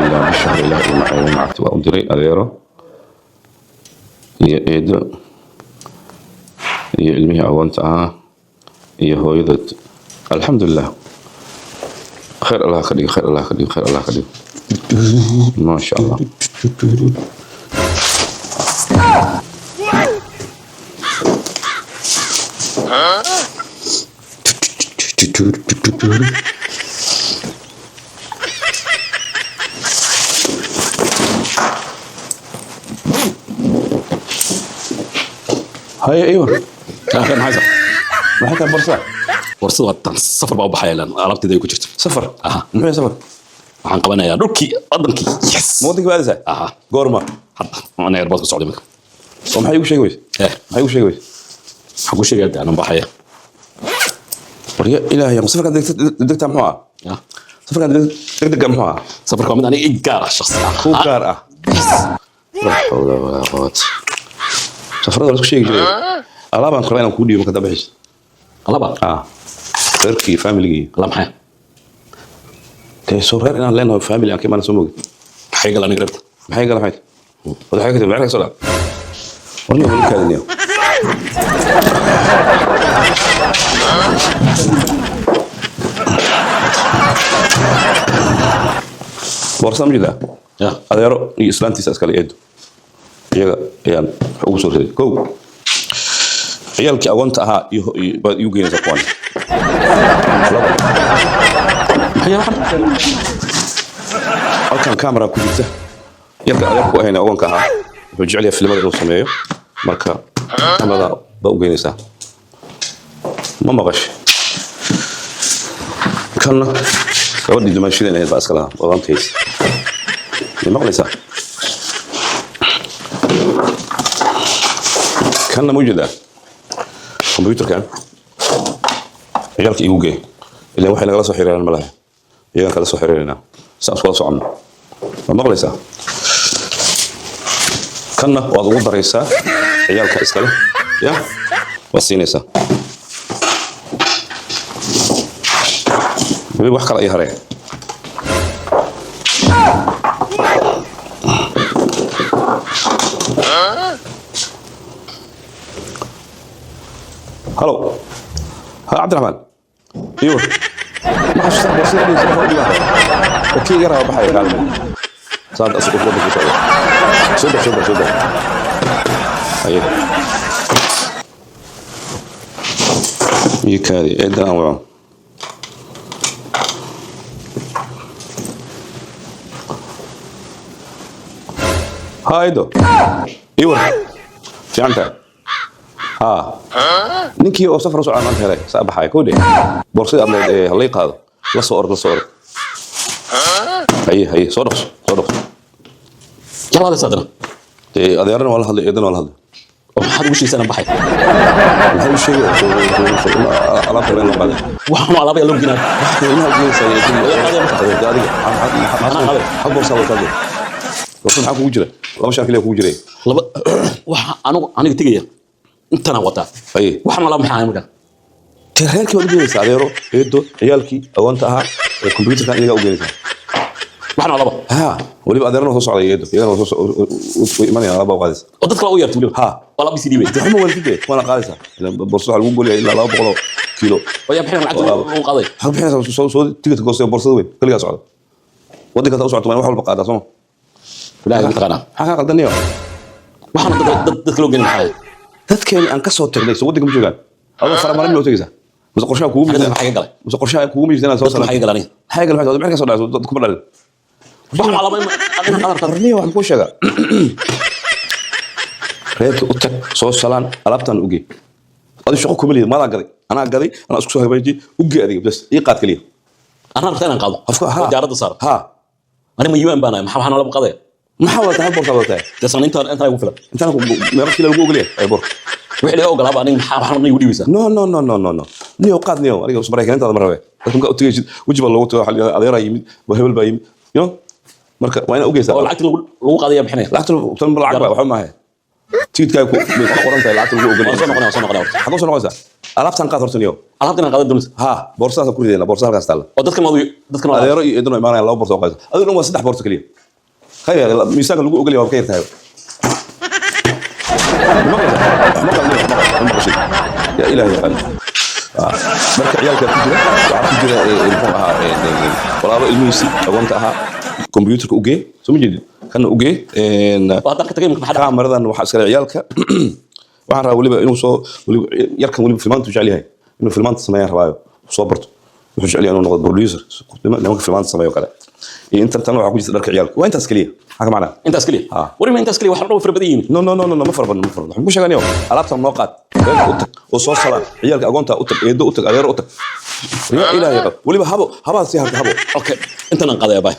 الله بالشهر إلهي معك وأدري أديره يدو علمي أوانت هو يدد الحمد لله خير الله خليك خير الله خليك خير الله خليك ما شاء الله هاي ايوه كان حاجه ما حكى fursad waa safar baa u baxayaan alaabteeda ay ku jirto سفر aha muxuu safar waxaan qabanayaa dhulkii wadankii yes waddanka baadisa aha goorma hadda aan airport ku socday marka oo maxay ugu sheegay maxay ugu sheegay waxaan ku sheegay aan baxaya wariya ilaahay safarka degta muxuu ya safarka degta muxuu safarka mid aniga gaar ah shakhsi ah ku gaar ah la hawla wala quwwata safarada la isku sheegi jiray alaabaan qornaa inaan ku dhiibo ka dambeeyay alaba reerkii family la maxay tee soo reer inaan leenahay family aan kiimaan soo moogay maxay galaan garabta maxay galaan maxay wada xaga kadib macna soo dhac warna wali kaadniyo warsam jida ya adeero iyo islaantiisa iskala eedo iyaga ayaan ugu soo reeday kow ciyaalkii agoonta ahaa baad igu geynaysaa kuwan halkan kamera ku jirta yarka adeerku ahayna agoonka ahaa wuxuu jecel yahay filimada inuu sameeyo marka kamerada baa u geynaysaa ma maqash kanna gabadhii dumaashida inayd baa iska lahaa agoontays ma maqlaysaa kanna mawjada كمبيوتر كان عيالك يوجي اللي واحد نقص حرير الملاهي عيالك نقص حريرنا سأسوال صعنا ما مغلسة كنا وضوء دريسة عيالك إسكاله يا وصينيسة بيبقى على أي هري هلو ها عبد الرحمن ايوه ما حش صار بس لي اوكي يرى بحاي قال صار اسقط ودك شوف ايوه يكاري ادرا وعم هايدو ايوه في عنده ninkii oo safar soo aan helay saabaxay koode borsada aad halay qaado la soo ordo hay soo dhaqso yalla la sadra adeerna wala hadlay eedan wala hadlay waxaad ugu sheegaysaa baxay waxay sheegay alaabta la baad waxaan alaabta loo ginaa inaad geysay adiga hal borsa wada hadlay waxa ku jira laba shakil ku jiray laba waxa aniga tigaya intana wata waxaan la maxay markaa reerkii wada geeyay adeero eedo ciyaalkii agoonta ahaa ee computerka iyaga u geeyay waxaan laba waliba adeerna soo socday eedo iyaga soo imanaya laba qaadis oo dadka u yartu wala bisi diibay waxma walfide wala qaadisa borso lagu goolay ilaa 200 kilo oo bixin lacag uu qaaday hal bixin soo tigid goostay borsada weyn kaliya socdo wadinka taa socdo wax walba qaada soo ilaahay taqana xaqa qaldaniyo waxaan dadka loo geeyay maxay dadkeen aan ka soo tagnay waddanka ma joogaan adoo faramarin loo tagaysaa mase qorshaha kugu miisaan maxay galay mase qorshaha kugu miisaan soo maxay galay maxay ka soo dhacay dad kuma dhalin waxaan laba adina qadar qarniyo wax ku sheega reerka u tag soo salaan alaabtan ugi adi shaqo kuma leeyahay maada gaday anaa isku soo habeeyay ugi adiga bas ii qaad kaliya ana rabtaan qaado afka jaarada saar ani ma yuan baanay maxaa waxaan la qaday maxaa wada hal borsa wada taasna inta ugu filan intaan meeqa kilo lagu ogolay ay bor wixii la ogolaaba aniga maxaa waxaan igu dhiibeysaa no niyo qaad niyo aniga usbaray keentada marwe dadku u tagay wajiba loogu tago xal adeera yimid hebel baa yimid marka waa ina ogeysaa oo lacagta lagu qaadaya bixinay lacagta tan lacag baa waxa ma ahay tiidka ku qoran tahay lacagta lagu ogolay soo noqonaa hadoo soo noqonaysaa alaabtan qaad horta niyo alaabtan aan qaadan doonaysa ha boorsaas ku rideena boorsaas halkaas taala oo dadka ma adeero iyo idin imaanaya laba boorso qaad aduna waa saddex boorso kaliya khayr miisaanka lagu ogol yahay waa ka yartahay يا إلهي يا قلبي مركع عيالك كجرا وعارف كجرا والله الميسي أقومت أها كمبيوتر أوجي سمي جديد كان أوجي وهذاك تقييمك محل كاميرا وحاسكر عيالك وعرا ولي إنه صو يركب ولي فيلمان ترجع عليها إنه فيلمان تسمعها رواية وصبرت وترجع عليها إنه نقد بروديوسر لما فيلمان تسمعها وكذا أنت تنوع عقوج تدرك عيالك وأنت أسكليه حكى معنا انت اسكلي وريما انت اسكلي وحنا في بدين نو ما فربنا مش شغالين alaabta nooqaad oo soo sala ciyalka agoonta u tag eedo u tag adeer u tag ya ilaahay waliba habo si harta habo اوكي انت نقضي يا باي